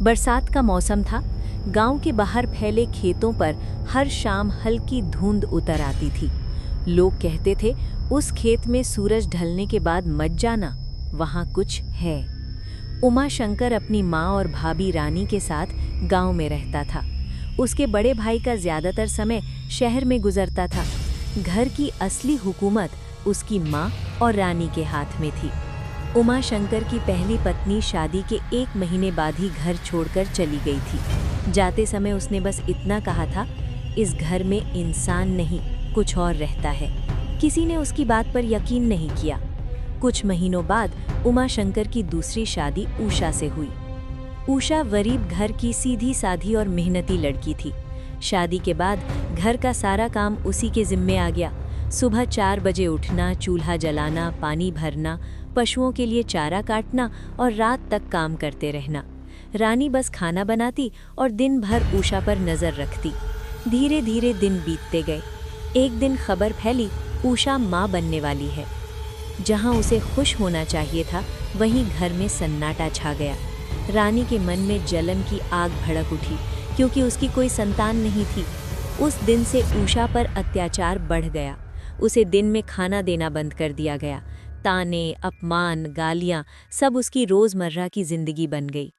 बरसात का मौसम था। गांव के बाहर फैले खेतों पर हर शाम हल्की धुंध उतर आती थी। लोग कहते थे, उस खेत में सूरज ढलने के बाद मत जाना, वहां कुछ है। उमा शंकर अपनी माँ और भाभी रानी के साथ गांव में रहता था। उसके बड़े भाई का ज्यादातर समय शहर में गुजरता था। घर की असली हुकूमत उसकी माँ और रानी के हाथ में थी। उमा शंकर की पहली पत्नी शादी के 1 महीने बाद ही घर छोड़कर चली गई थी। जाते समय उसने बस इतना कहा था, इस घर में इंसान नहीं, कुछ और रहता है। किसी ने उसकी बात पर यकीन नहीं किया। कुछ महीनों बाद उमा शंकर की दूसरी शादी उषा से हुई। उषा गरीब घर की सीधी साधी और मेहनती लड़की थी। शादी के बाद घर का सारा काम उसी के जिम्मे आ गया। सुबह 4 बजे उठना, चूल्हा जलाना, पानी भरना, पशुओं के लिए चारा काटना और रात तक काम करते रहना। रानी बस खाना बनाती और दिन भर उषा पर नजर रखती। धीरे धीरे दिन बीतते गए। एक दिन खबर फैली, उषा माँ बनने वाली है। जहाँ उसे खुश होना चाहिए था, वहीं घर में सन्नाटा छा गया। रानी के मन में जलन की आग भड़क उठी, क्योंकि उसकी कोई संतान नहीं थी। उस दिन से उषा पर अत्याचार बढ़ गया। उसे दिन में खाना देना बंद कर दिया गया। ताने, अपमान, गालियां सब उसकी रोजमर्रा की जिंदगी बन गई।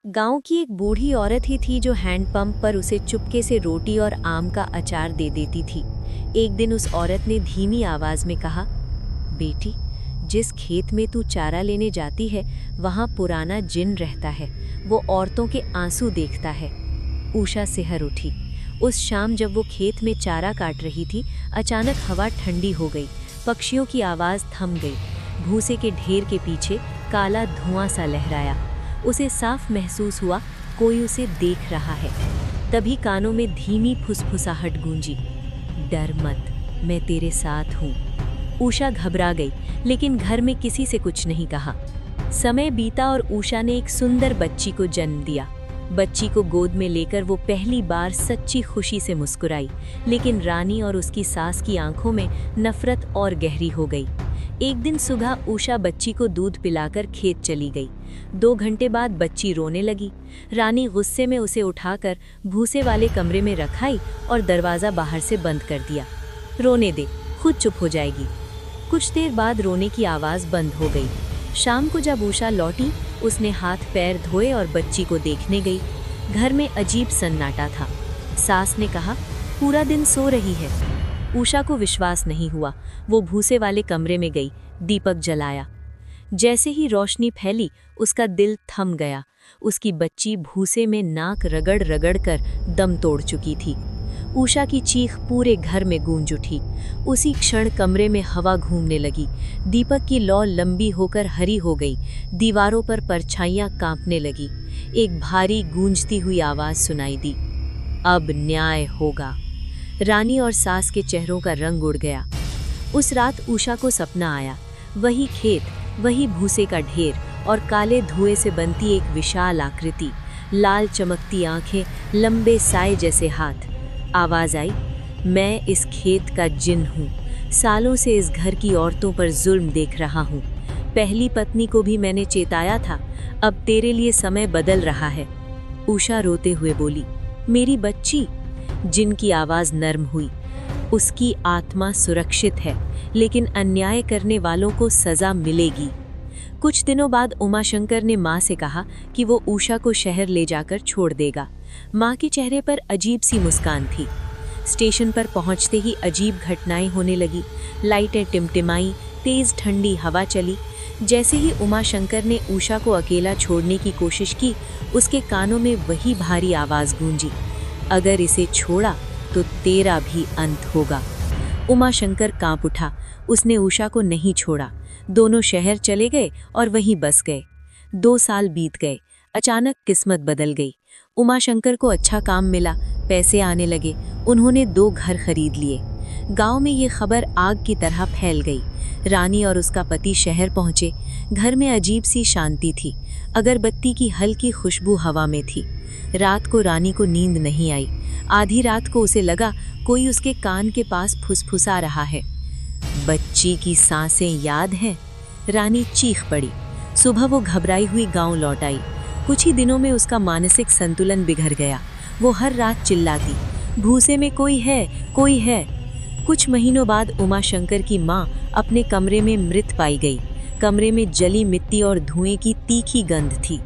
गांव की एक बूढ़ी औरत ही थी जो हैंडपंप पर उसे चुपके से रोटी और आम का अचार दे देती थी। एक दिन उस औरत ने धीमी आवाज में कहा, बेटी, जिस खेत में तू चारा लेने जाती है, वहां पुराना जिन रहता है। वो औरतों के आंसू देखता है। उषा सिहर उठी। उस शाम जब वो खेत में चारा काट रही थी, अचानक हवा ठंडी हो गई। पक्षियों की आवाज थम गई। भूसे के ढेर के पीछे काला धुआं सा लहराया। उसे साफ महसूस हुआ, कोई उसे देख रहा है। तभी कानों में धीमी फुसफुसाहट गूंजी, डर मत, मैं तेरे साथ हूँ। उषा घबरा गई, लेकिन घर में किसी से कुछ नहीं कहा। समय बीता और उषा ने एक सुंदर बच्ची को जन्म दिया। बच्ची को गोद में लेकर वो पहली बार सच्ची खुशी से मुस्कुराई, लेकिन रानी और उसकी सास की आंखों में नफरत और गहरी हो गई। एक दिन सुबह उषा बच्ची को दूध पिलाकर खेत चली गई। 2 घंटे बाद बच्ची रोने लगी। रानी गुस्से में उसे उठाकर भूसे वाले कमरे में रखाई और दरवाज़ा बाहर से बंद कर दिया। रोने दे, खुद चुप हो जाएगी। कुछ देर बाद रोने की आवाज़ बंद हो गई। शाम को जब उषा लौटी, उसने हाथ पैर धोए और बच्ची को देखने गई। घर में अजीब सन्नाटा था। सास ने कहा, पूरा दिन सो रही है। उषा को विश्वास नहीं हुआ। वो भूसे वाले कमरे में गई, दीपक जलाया। जैसे ही रोशनी फैली, उसका दिल थम गया। उसकी बच्ची भूसे में नाक रगड़ रगड़ कर दम तोड़ चुकी थी। उषा की चीख पूरे घर में गूंज उठी। उसी क्षण कमरे में हवा घूमने लगी। दीपक की लौ लंबी होकर हरी हो गई। दीवारों पर परछाइयां कांपने लगी। एक भारी गूंजती हुई आवाज सुनाई दी, अब न्याय होगा। रानी और सास के चेहरों का रंग उड़ गया। उस रात उषा को सपना आया। वही खेत, वही भूसे का ढेर और काले धुएं से बनती एक विशाल आकृति, लाल चमकती आंखें, लंबे साए जैसे हाथ। आवाज आई, मैं इस खेत का जिन हूँ। सालों से इस घर की औरतों पर जुल्म देख रहा हूँ। पहली पत्नी को भी मैंने चेताया था, अब तेरे लिए समय बदल रहा है। उषा रोते हुए बोली, मेरी बच्ची। जिन की आवाज नर्म हुई, उसकी आत्मा सुरक्षित है, लेकिन अन्याय करने वालों को सजा मिलेगी। कुछ दिनों बाद उमाशंकर ने माँ से कहा कि वो उषा को शहर ले जाकर छोड़ देगा। माँ के चेहरे पर अजीब सी मुस्कान थी। स्टेशन पर पहुँचते ही अजीब घटनाएं होने लगी। लाइटें टिमटिमाई, तेज ठंडी हवा चली। जैसे ही उमाशंकर ने उषा को अकेला छोड़ने की कोशिश की, उसके कानों में वही भारी आवाज़ गूंजी, अगर इसे छोड़ा तो तेरा भी अंत होगा। उमाशंकर कांप उठा। उसने उषा को नहीं छोड़ा। दोनों शहर चले गए और वहीं बस गए। 2 साल बीत गए। अचानक किस्मत बदल गई। उमाशंकर को अच्छा काम मिला, पैसे आने लगे। उन्होंने 2 घर खरीद लिए। गांव में ये खबर आग की तरह फैल गई। रानी और उसका पति शहर पहुंचे। घर में अजीब सी शांति थी। अगरबत्ती की हल्की खुशबू हवा में थी। रात को रानी को नींद नहीं आई। आधी रात को उसे लगा कोई उसके कान के पास फुसफुसा रहा है, बच्ची की सांसें याद हैं? रानी चीख पड़ी। सुबह वो घबराई हुई गांव लौट आई। कुछ ही दिनों में उसका मानसिक संतुलन बिगड़ गया। वो हर रात चिल्लाती, भूसे में कोई है, कोई है। कुछ महीनों बाद उमा शंकर की माँ अपने कमरे में मृत पाई गई। कमरे में जली मिट्टी और धुएं की तीखी गंध थी।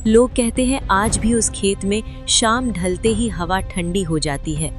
लोग कहते हैं आज भी उस खेत में शाम ढलते ही हवा ठंडी हो जाती है।